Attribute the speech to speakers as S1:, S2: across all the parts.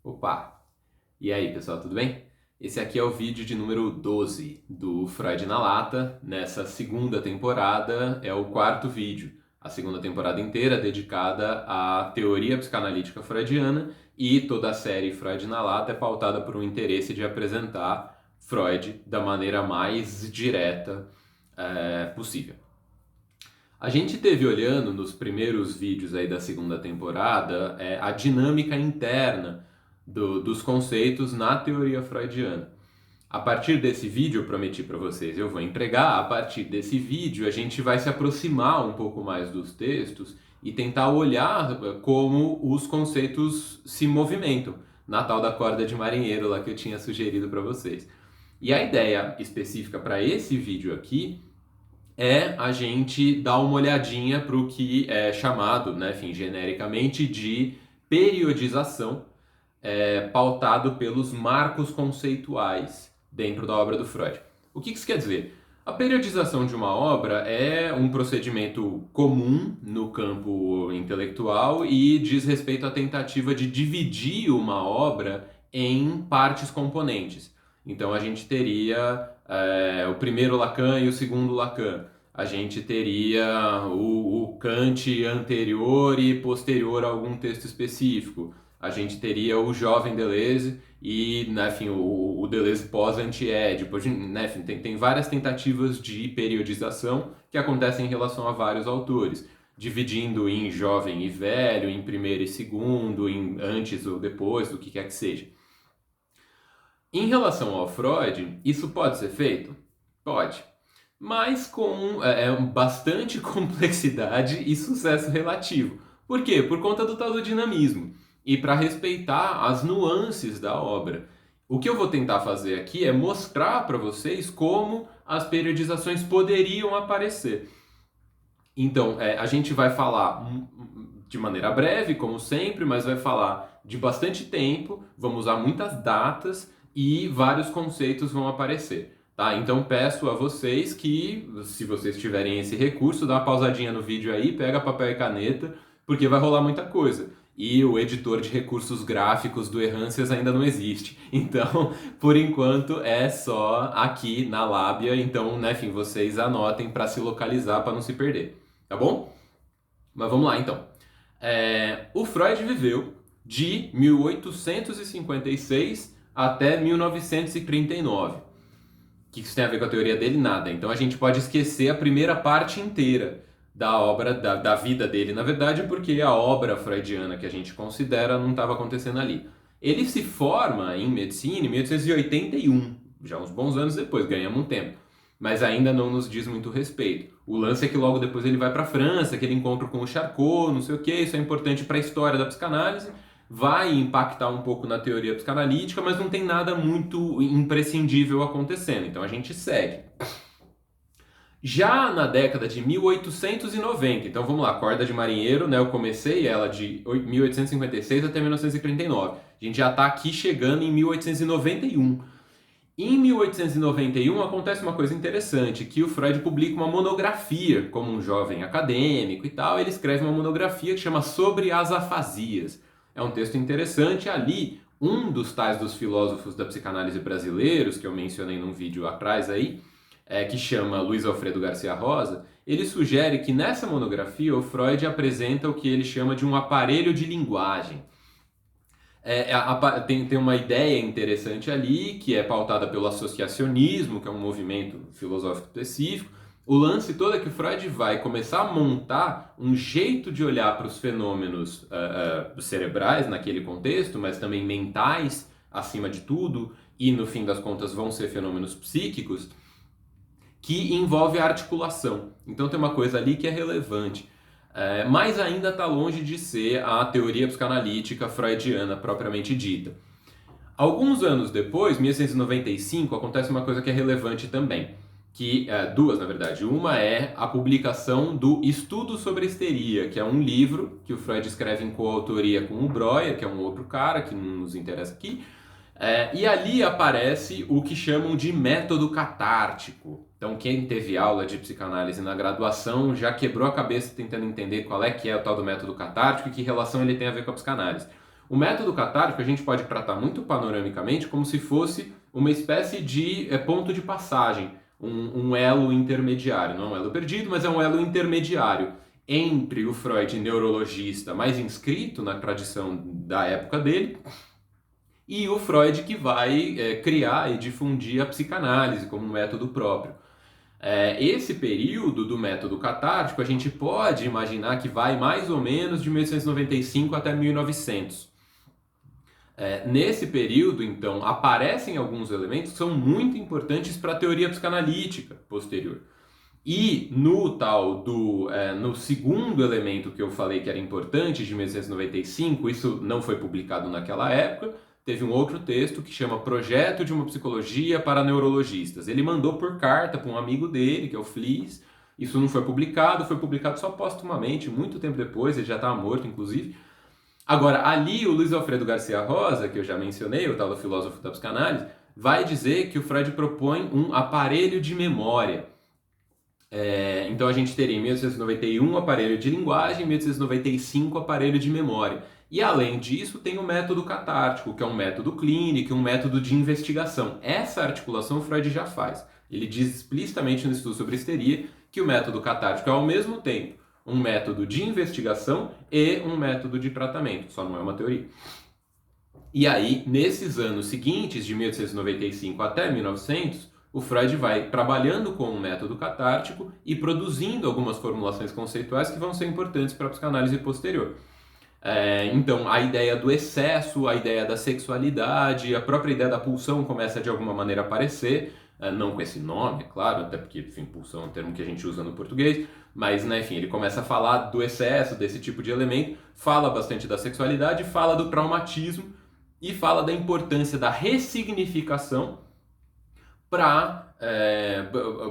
S1: Opa! E aí, pessoal, tudo bem? Esse aqui é o vídeo de número 12 do Freud na Lata. Nessa segunda temporada é o quarto vídeo. A segunda temporada inteira dedicada à teoria psicanalítica freudiana e toda a série Freud na Lata é pautada por um interesse de apresentar Freud da maneira mais direta possível. A gente teve olhando nos primeiros vídeos aí da segunda temporada a dinâmica interna dos conceitos na teoria freudiana. A partir desse vídeo, eu prometi para vocês, eu vou entregar. A partir desse vídeo, a gente vai se aproximar um pouco mais dos textos e tentar olhar como os conceitos se movimentam na tal da corda de marinheiro lá que eu tinha sugerido para vocês. E a ideia específica para esse vídeo aqui é a gente dar uma olhadinha para o que é chamado, né, enfim, genericamente, de periodização, pautado pelos marcos conceituais dentro da obra do Freud. O que isso quer dizer? A periodização de uma obra é um procedimento comum no campo intelectual e diz respeito à tentativa de dividir uma obra em partes componentes. Então a gente teria o primeiro Lacan e o segundo Lacan. A gente teria o Kant anterior e posterior a algum texto específico. A gente teria o jovem Deleuze e, né, enfim, o Deleuze pós-Anti-Ed. Né, enfim, tem várias tentativas de periodização que acontecem em relação a vários autores, dividindo em jovem e velho, em primeiro e segundo, em antes ou depois, do que quer que seja. Em relação ao Freud, isso pode ser feito? Pode. Mas com bastante complexidade e sucesso relativo. Por quê? Por conta do tal do dinamismo. E para respeitar as nuances da obra. O que eu vou tentar fazer aqui é mostrar para vocês como as periodizações poderiam aparecer. Então, a gente vai falar de maneira breve, como sempre, mas vai falar de bastante tempo, vamos usar muitas datas e vários conceitos vão aparecer. Tá? Então peço a vocês que, se vocês tiverem esse recurso, dá uma pausadinha no vídeo aí, pega papel e caneta, porque vai rolar muita coisa. E o editor de recursos gráficos do Errâncias ainda não existe. Então, por enquanto, é só aqui na lábia. Então, né, enfim, vocês anotem para se localizar, para não se perder. Tá bom? Mas vamos lá, então. O Freud viveu de 1856 até 1939. O que isso tem a ver com a teoria dele? Nada. Então a gente pode esquecer a primeira parte inteira da obra, da vida dele, na verdade, porque a obra freudiana que a gente considera não estava acontecendo ali. Ele se forma em medicina em 1881, já uns bons anos depois, ganhamos um tempo. Mas ainda não nos diz muito respeito. O lance é que logo depois ele vai para a França, aquele encontro com o Charcot, não sei o que, isso é importante para a história da psicanálise, vai impactar um pouco na teoria psicanalítica, mas não tem nada muito imprescindível acontecendo, então a gente segue. Já na década de 1890, então vamos lá, corda de marinheiro, né? Eu comecei ela de 1856 até 1939. A gente já está aqui chegando em 1891. Em 1891 acontece uma coisa interessante, que o Freud publica uma monografia, como um jovem acadêmico e tal, ele escreve uma monografia que chama Sobre as Afasias. É um texto interessante. Ali, um dos tais dos filósofos da psicanálise brasileiros, que eu mencionei num vídeo atrás aí, que chama Luiz Alfredo Garcia Rosa, ele sugere que nessa monografia o Freud apresenta o que ele chama de um aparelho de linguagem. Tem uma ideia interessante ali, que é pautada pelo associacionismo, que é um movimento filosófico específico. O lance todo é que o Freud vai começar a montar um jeito de olhar para os fenômenos cerebrais naquele contexto, mas também mentais, acima de tudo, e no fim das contas vão ser fenômenos psíquicos, que envolve a articulação. Então tem uma coisa ali que é relevante. Mas ainda está longe de ser a teoria psicanalítica freudiana propriamente dita. Alguns anos depois, 1895, acontece uma coisa que é relevante também. Duas, na verdade. Uma é a publicação do Estudo sobre a Histeria, que é um livro que o Freud escreve em coautoria com o Breuer, que é um outro cara que não nos interessa aqui. E ali aparece o que chamam de método catártico. Então quem teve aula de psicanálise na graduação já quebrou a cabeça tentando entender qual é que é o tal do método catártico e que relação ele tem a ver com a psicanálise. O método catártico a gente pode tratar muito panoramicamente como se fosse uma espécie de ponto de passagem, um elo intermediário. Não é um elo perdido, mas é um elo intermediário entre o Freud neurologista mais inscrito na tradição da época dele e o Freud que vai criar e difundir a psicanálise como um método próprio. Esse período do método catártico a gente pode imaginar que vai mais ou menos de 1895 até 1900. Nesse período, então, aparecem alguns elementos que são muito importantes para a teoria psicanalítica posterior. E no segundo elemento que eu falei que era importante, de 1895, isso não foi publicado naquela época, teve um outro texto que chama Projeto de uma Psicologia para Neurologistas. Ele mandou por carta para um amigo dele, que é o Fliess. Isso não foi publicado só póstumamente, muito tempo depois, ele já estava morto, inclusive. Agora, ali o Luiz Alfredo Garcia Rosa, que eu já mencionei, o tal do filósofo da psicanálise, vai dizer que o Freud propõe um aparelho de memória. Então a gente teria em 1891 o aparelho de linguagem, em 1895 o aparelho de memória. E além disso tem o método catártico, que é um método clínico, um método de investigação. Essa articulação o Freud já faz. Ele diz explicitamente no estudo sobre histeria que o método catártico é ao mesmo tempo um método de investigação e um método de tratamento, só não é uma teoria. E aí, nesses anos seguintes, de 1895 até 1900, o Freud vai trabalhando com o método catártico e produzindo algumas formulações conceituais que vão ser importantes para a psicanálise posterior. Então, a ideia do excesso, a ideia da sexualidade, a própria ideia da pulsão começa de alguma maneira a aparecer, não com esse nome, é claro, até porque, enfim, pulsão é um termo que a gente usa no português, mas, né, enfim, ele começa a falar do excesso, desse tipo de elemento, fala bastante da sexualidade, fala do traumatismo e fala da importância da ressignificação para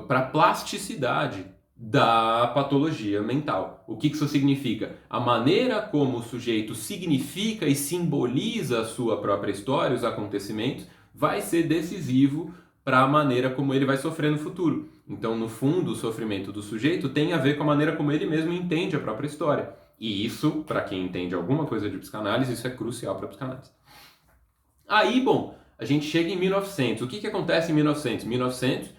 S1: a plasticidade da patologia mental. O que isso significa? A maneira como o sujeito significa e simboliza a sua própria história, os acontecimentos, vai ser decisivo para a maneira como ele vai sofrer no futuro. Então, no fundo, o sofrimento do sujeito tem a ver com a maneira como ele mesmo entende a própria história. E isso, para quem entende alguma coisa de psicanálise, isso é crucial para a psicanálise. Aí, bom, a gente chega em 1900. O que acontece em 1900? Em 1900,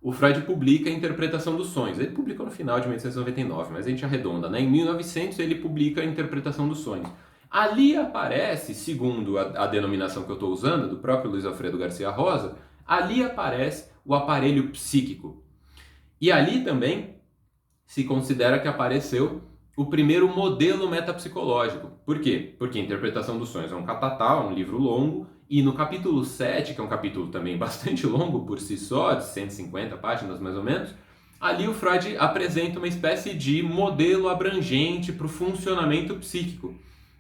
S1: o Freud publica a Interpretação dos Sonhos. Ele publicou no final de 1899, mas a gente arredonda, né? Em 1900 ele publica a Interpretação dos Sonhos. Ali aparece, segundo a denominação que eu estou usando, do próprio Luiz Alfredo Garcia Rosa, ali aparece o aparelho psíquico. E ali também se considera que apareceu o primeiro modelo metapsicológico. Por quê? Porque a Interpretação dos Sonhos é um catatal, é um livro longo, e no capítulo 7, que é um capítulo também bastante longo por si só, de 150 páginas mais ou menos, ali o Freud apresenta uma espécie de modelo abrangente para o funcionamento psíquico.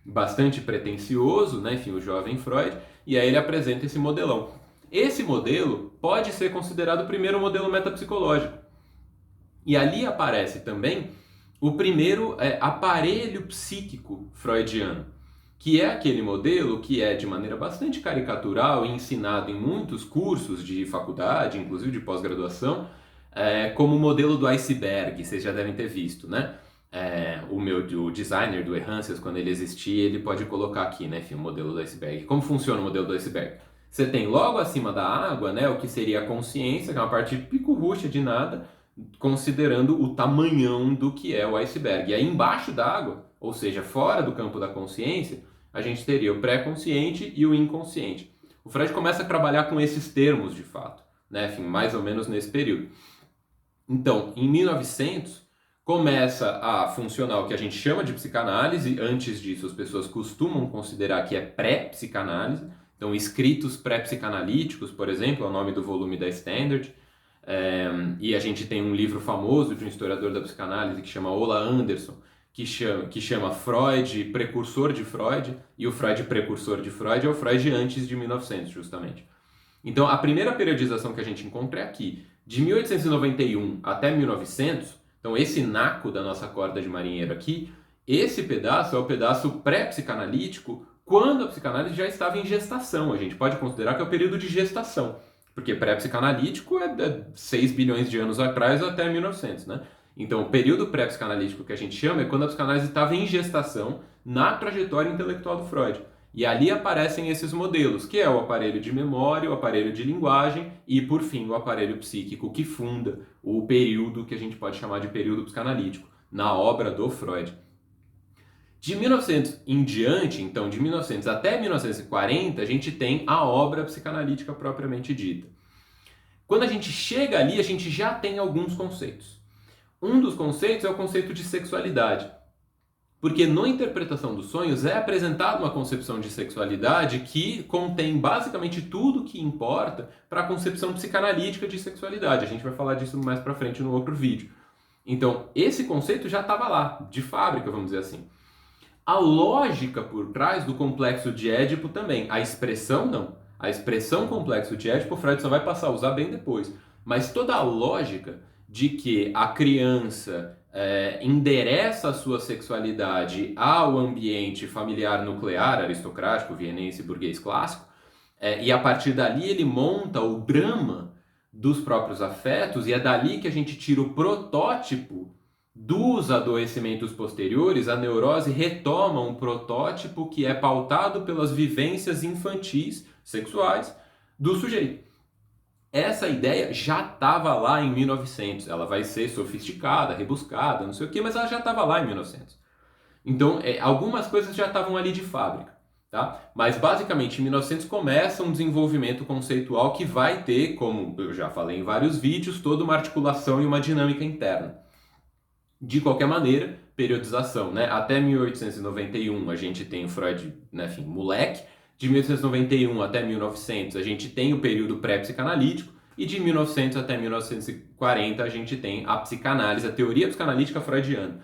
S1: Bastante pretensioso, né? Enfim, o jovem Freud, e aí ele apresenta esse modelão. Esse modelo pode ser considerado o primeiro modelo metapsicológico. E ali aparece também o primeiro aparelho psíquico freudiano, que é aquele modelo que é de maneira bastante caricatural e ensinado em muitos cursos de faculdade, inclusive de pós-graduação, como o modelo do iceberg, vocês já devem ter visto, né? O designer do Errâncias, quando ele existir, ele pode colocar aqui, né, enfim, o modelo do iceberg. Como funciona o modelo do iceberg? Você tem logo acima da água, né, o que seria a consciência, que é uma parte pico-rústia de nada, considerando o tamanhão do que é o iceberg. E aí embaixo da água, ou seja, fora do campo da consciência, a gente teria o pré-consciente e o inconsciente. O Freud começa a trabalhar com esses termos de fato, né? Enfim, mais ou menos nesse período. Então, em 1900, começa a funcionar o que a gente chama de psicanálise. Antes disso, as pessoas costumam considerar que é pré-psicanálise. Então, escritos pré-psicanalíticos, por exemplo, é o nome do volume da Standard. E a gente tem um livro famoso de um historiador da psicanálise que chama Ola Anderson, que chama Freud, precursor de Freud, e o Freud precursor de Freud é o Freud antes de 1900, justamente. Então, a primeira periodização que a gente encontra é aqui, de 1891 até 1900, então esse naco da nossa corda de marinheiro aqui, esse pedaço é o pedaço pré-psicanalítico, quando a psicanálise já estava em gestação. A gente pode considerar que é o período de gestação, porque pré-psicanalítico é de 6 bilhões de anos atrás até 1900, né? Então, o período pré-psicanalítico que a gente chama é quando a psicanálise estava em gestação na trajetória intelectual do Freud. E ali aparecem esses modelos, que é o aparelho de memória, o aparelho de linguagem e, por fim, o aparelho psíquico, que funda o período que a gente pode chamar de período psicanalítico, na obra do Freud. De 1900 em diante, então, de 1900 até 1940, a gente tem a obra psicanalítica propriamente dita. Quando a gente chega ali, a gente já tem alguns conceitos. Um dos conceitos é o conceito de sexualidade. Porque na interpretação dos sonhos é apresentada uma concepção de sexualidade que contém basicamente tudo que importa para a concepção psicanalítica de sexualidade. A gente vai falar disso mais para frente no outro vídeo. Então, esse conceito já estava lá, de fábrica, vamos dizer assim. A lógica por trás do complexo de Édipo também. A expressão não. A expressão complexo de Édipo, Freud só vai passar a usar bem depois. Mas toda a lógica de que a criança endereça a sua sexualidade ao ambiente familiar nuclear, aristocrático, vienense, burguês clássico, e a partir dali ele monta o drama dos próprios afetos, e é dali que a gente tira o protótipo dos adoecimentos posteriores. A neurose retoma um protótipo que é pautado pelas vivências infantis, sexuais, do sujeito. Essa ideia já estava lá em 1900. Ela vai ser sofisticada, rebuscada, não sei o que, mas ela já estava lá em 1900. Então, algumas coisas já estavam ali de fábrica, tá? Mas, basicamente, em 1900 começa um desenvolvimento conceitual que vai ter, como eu já falei em vários vídeos, toda uma articulação e uma dinâmica interna. De qualquer maneira, periodização, né? Até 1891 a gente tem o Freud, né, enfim, moleque. De 1891 até 1900 a gente tem o período pré-psicanalítico, e de 1900 até 1940 a gente tem a psicanálise, a teoria psicanalítica freudiana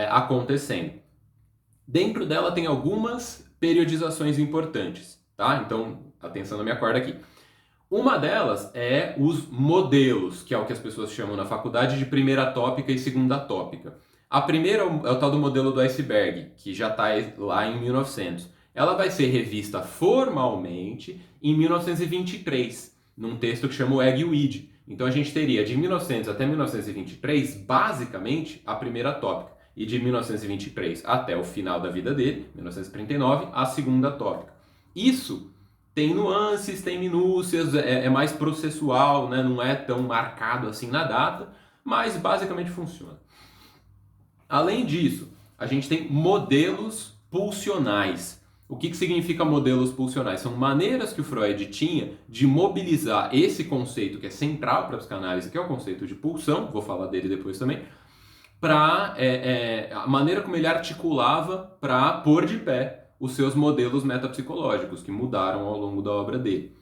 S1: acontecendo. Dentro dela tem algumas periodizações importantes, tá? Então, atenção na minha corda aqui. Uma delas é os modelos, que é o que as pessoas chamam na faculdade de primeira tópica e segunda tópica. A primeira é o tal do modelo do iceberg, que já está lá em 1900. Ela vai ser revista formalmente em 1923, num texto que chama o Egg e o Id. Então a gente teria de 1900 até 1923, basicamente, a primeira tópica. E de 1923 até o final da vida dele, 1939, a segunda tópica. Isso tem nuances, tem minúcias, é mais processual, né? Não é tão marcado assim na data, mas basicamente funciona. Além disso, a gente tem modelos pulsionais. O que significa modelos pulsionais? São maneiras que o Freud tinha de mobilizar esse conceito que é central para a psicanálise, que é o conceito de pulsão, vou falar dele depois também, para a maneira como ele articulava para pôr de pé os seus modelos metapsicológicos, que mudaram ao longo da obra dele.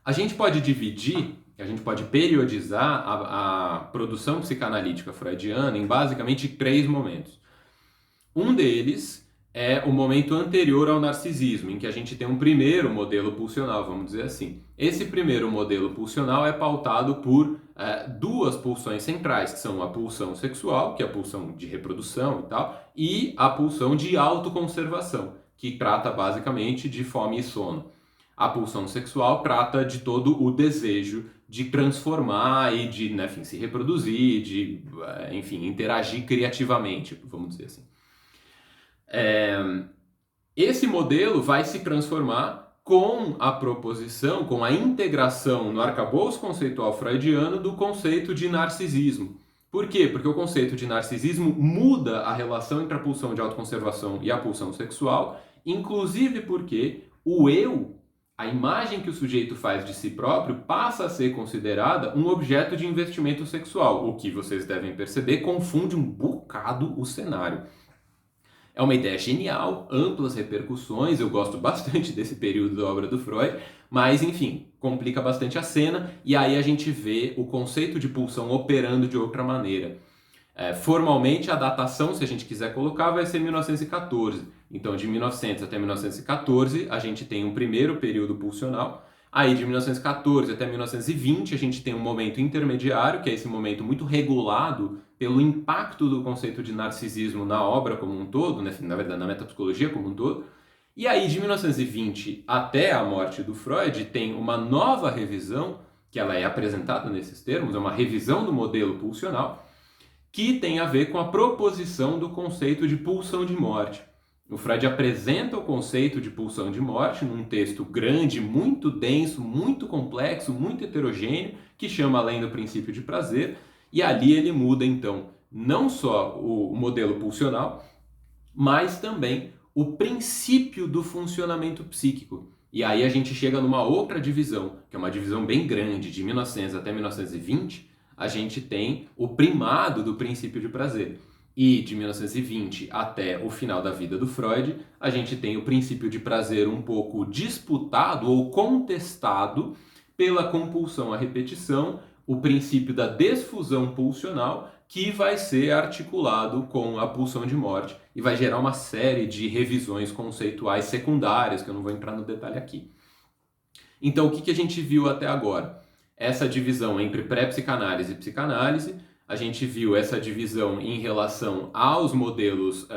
S1: A gente pode dividir, a gente pode periodizar a produção psicanalítica freudiana em basicamente 3 momentos. Um deles é o momento anterior ao narcisismo, em que a gente tem um primeiro modelo pulsional, vamos dizer assim. Esse primeiro modelo pulsional é pautado por 2 pulsões centrais, que são a pulsão sexual, que é a pulsão de reprodução e tal, e a pulsão de autoconservação, que trata basicamente de fome e sono. A pulsão sexual trata de todo o desejo de transformar e de, né, enfim, se reproduzir, de, enfim, interagir criativamente, vamos dizer assim. Esse modelo vai se transformar com a proposição, com a integração no arcabouço conceitual freudiano do conceito de narcisismo. Por quê? Porque o conceito de narcisismo muda a relação entre a pulsão de autoconservação e a pulsão sexual, inclusive porque o eu, a imagem que o sujeito faz de si próprio, passa a ser considerada um objeto de investimento sexual, o que vocês devem perceber confunde um bocado o cenário. É uma ideia genial, amplas repercussões, eu gosto bastante desse período da obra do Freud, mas enfim, complica bastante a cena, e aí a gente vê o conceito de pulsão operando de outra maneira. Formalmente, a datação, se a gente quiser colocar, vai ser 1914. Então, de 1900 até 1914, a gente tem um primeiro período pulsional. Aí, de 1914 até 1920, a gente tem um momento intermediário, que é esse momento muito regulado pelo impacto do conceito de narcisismo na obra como um todo, né? Na verdade, na metapsicologia como um todo. E aí, de 1920 até a morte do Freud, tem uma nova revisão, que ela é apresentada nesses termos, é uma revisão do modelo pulsional, que tem a ver com a proposição do conceito de pulsão de morte. O Freud apresenta o conceito de pulsão de morte num texto grande, muito denso, muito complexo, muito heterogêneo, que chama Além do Princípio de Prazer, e ali ele muda então não só o modelo pulsional, mas também o princípio do funcionamento psíquico. E aí a gente chega numa outra divisão, que é uma divisão bem grande, de 1900 até 1920, a gente tem o primado do princípio de prazer. E de 1920 até o final da vida do Freud, a gente tem o princípio de prazer um pouco disputado ou contestado pela compulsão à repetição, o princípio da desfusão pulsional, que vai ser articulado com a pulsão de morte e vai gerar uma série de revisões conceituais secundárias, que eu não vou entrar no detalhe aqui. Então, o que a gente viu até agora? Essa divisão entre pré-psicanálise e psicanálise, a gente viu essa divisão em relação aos modelos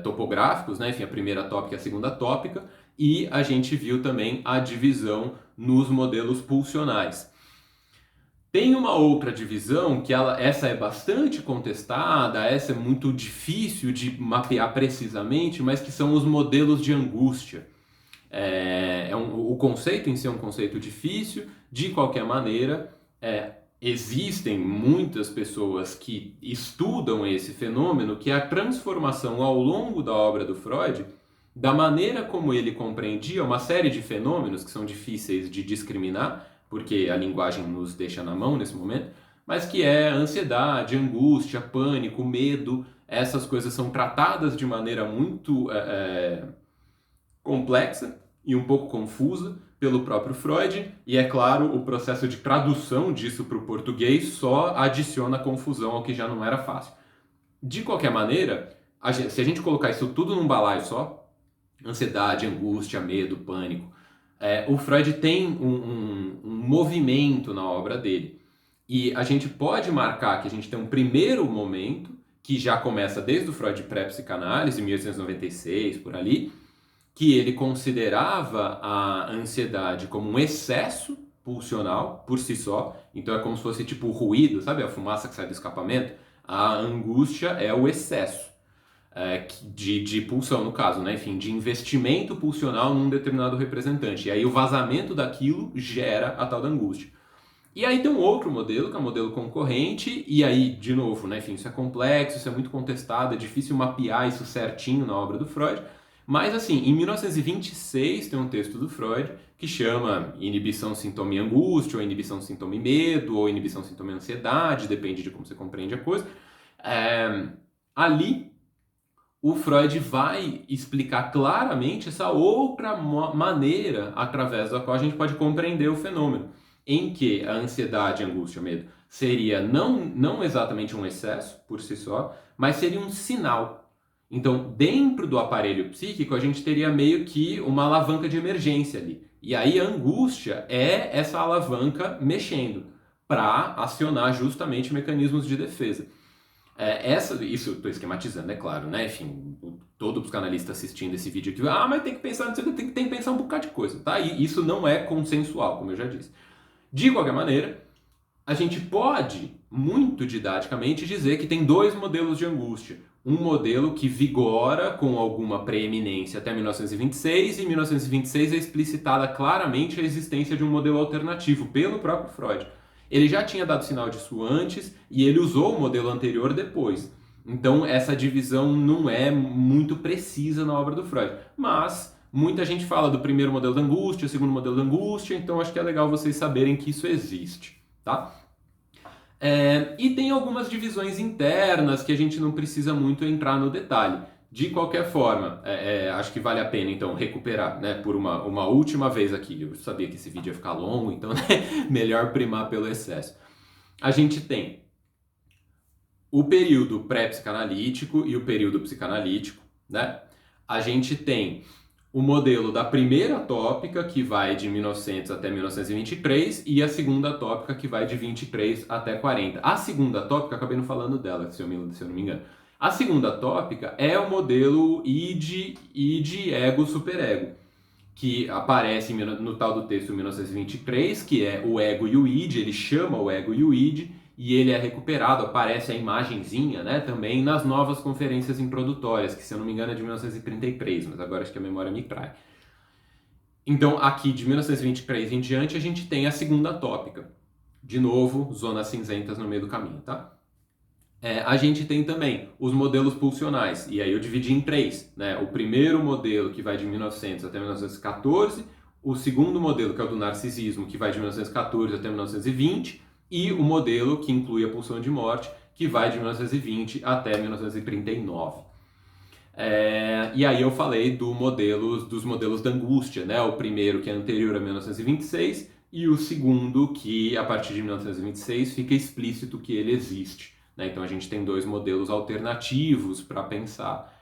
S1: topográficos, né? Enfim, a primeira tópica e a segunda tópica, e a gente viu também a divisão nos modelos pulsionais. Tem uma outra divisão que essa é bastante contestada, essa é muito difícil de mapear precisamente, mas que são os modelos de angústia. O conceito em si é um conceito difícil, de qualquer maneira, existem muitas pessoas que estudam esse fenômeno, que é a transformação ao longo da obra do Freud, da maneira como ele compreendia uma série de fenômenos que são difíceis de discriminar, porque a linguagem nos deixa na mão nesse momento, mas que é ansiedade, angústia, pânico, medo. Essas coisas são tratadas de maneira muito complexa e um pouco confusa pelo próprio Freud, e é claro, o processo de tradução disso para o português só adiciona confusão ao que já não era fácil. De qualquer maneira, se a gente colocar isso tudo num balaio só, ansiedade, angústia, medo, pânico, o Freud tem um movimento na obra dele. E a gente pode marcar que a gente tem um primeiro momento, que já começa desde o Freud pré-psicanálise, 1896, por ali, que ele considerava a ansiedade como um excesso pulsional por si só. Então é como se fosse tipo o ruído, sabe? A fumaça que sai do escapamento. A angústia é o excesso de pulsão, no caso, né? Enfim, de investimento pulsional num determinado representante. E aí o vazamento daquilo gera a tal da angústia. E aí tem um outro modelo, que é o modelo concorrente, e aí, de novo, né? Enfim, isso é complexo, isso é muito contestado, é difícil mapear isso certinho na obra do Freud. Mas, assim, em 1926 tem um texto do Freud que chama inibição, sintoma e angústia, ou inibição, sintoma e medo, ou inibição, sintoma e ansiedade, depende de como você compreende a coisa. Ali, o Freud vai explicar claramente essa outra maneira através da qual a gente pode compreender o fenômeno, em que a ansiedade, angústia, medo seria não exatamente um excesso por si só, mas seria um sinal. Então, dentro do aparelho psíquico, a gente teria meio que uma alavanca de emergência ali. E aí a angústia é essa alavanca mexendo para acionar justamente mecanismos de defesa. Isso eu estou esquematizando, é claro, né? Enfim, todo psicanalista assistindo esse vídeo aqui, mas tem que pensar, tem que pensar um bocado de coisa, tá? E isso não é consensual, como eu já disse. De qualquer maneira, a gente pode, muito didaticamente, dizer que tem dois modelos de angústia. Um modelo que vigora com alguma preeminência até 1926, e em 1926 é explicitada claramente a existência de um modelo alternativo pelo próprio Freud. Ele já tinha dado sinal disso antes e ele usou o modelo anterior depois. Então essa divisão não é muito precisa na obra do Freud. Mas muita gente fala do primeiro modelo da angústia, segundo modelo da angústia, então acho que é legal vocês saberem que isso existe, tá? E tem algumas divisões internas que a gente não precisa muito entrar no detalhe. De qualquer forma, acho que vale a pena então recuperar, né, por uma última vez aqui. Eu sabia que esse vídeo ia ficar longo, então né, melhor primar pelo excesso. A gente tem o período pré-psicanalítico e o período psicanalítico, né? A gente tem o modelo da primeira tópica, que vai de 1900 até 1923, e a segunda tópica, que vai de 23 até 40. A segunda tópica, acabei não falando dela, se eu não me engano. A segunda tópica é o modelo id, ego, superego, que aparece no tal do texto 1923, que é o ego e o id, ele chama o ego e o id, e ele é recuperado, aparece a imagenzinha, né, também nas novas conferências introdutórias, que se eu não me engano é de 1933, mas agora acho que a memória me trai. Então, aqui de 1923 em diante, a gente tem a segunda tópica. De novo, zonas cinzentas no meio do caminho, tá? A gente tem também os modelos pulsionais, e aí eu dividi em três, né? O primeiro modelo, que vai de 1900 até 1914, o segundo modelo, que é o do narcisismo, que vai de 1914 até 1920, e o modelo que inclui a pulsão de morte, que vai de 1920 até 1939. E aí eu falei dos modelos da angústia, né? O primeiro que é anterior a 1926 e o segundo que, a partir de 1926, fica explícito que ele existe. Né? Então a gente tem dois modelos alternativos para pensar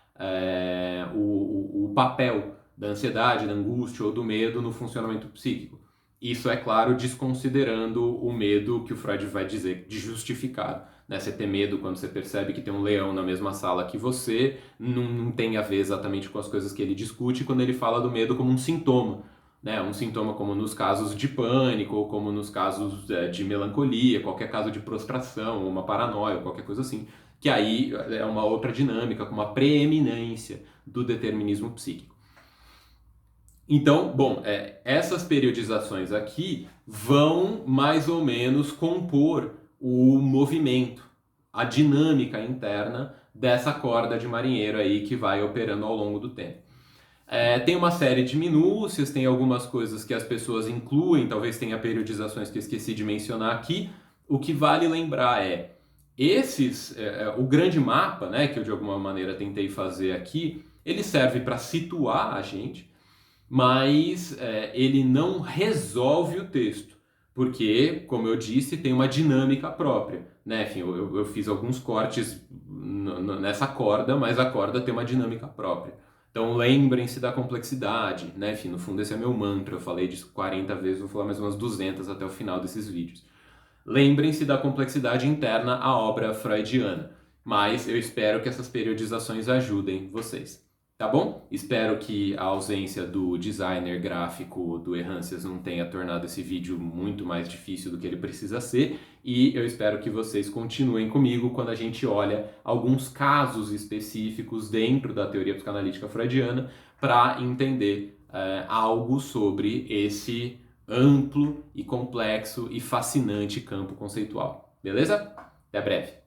S1: o papel da ansiedade, da angústia ou do medo no funcionamento psíquico. Isso, é claro, desconsiderando o medo que o Freud vai dizer de justificado. Né? Você ter medo quando você percebe que tem um leão na mesma sala que você, não tem a ver exatamente com as coisas que ele discute quando ele fala do medo como um sintoma. Né? Um sintoma como nos casos de pânico, ou como nos casos de melancolia, qualquer caso de prostração, ou uma paranoia, ou qualquer coisa assim, que aí é uma outra dinâmica, com uma preeminência do determinismo psíquico. Então, bom, essas periodizações aqui vão mais ou menos compor o movimento, a dinâmica interna dessa corda de marinheiro aí que vai operando ao longo do tempo. Tem uma série de minúcias, tem algumas coisas que as pessoas incluem, talvez tenha periodizações que eu esqueci de mencionar aqui. O que vale lembrar o grande mapa, né, que eu de alguma maneira tentei fazer aqui, ele serve para situar a gente, mas ele não resolve o texto, porque, como eu disse, tem uma dinâmica própria. Né? Enfim, eu fiz alguns cortes nessa corda, mas a corda tem uma dinâmica própria. Então lembrem-se da complexidade, né? Enfim, no fundo esse é meu mantra, eu falei disso 40 vezes, vou falar mais umas 200 até o final desses vídeos. Lembrem-se da complexidade interna à obra freudiana, mas eu espero que essas periodizações ajudem vocês. Tá bom? Espero que a ausência do designer gráfico do Errâncias não tenha tornado esse vídeo muito mais difícil do que ele precisa ser, e eu espero que vocês continuem comigo quando a gente olha alguns casos específicos dentro da teoria psicanalítica freudiana para entender algo sobre esse amplo e complexo e fascinante campo conceitual. Beleza? Até breve!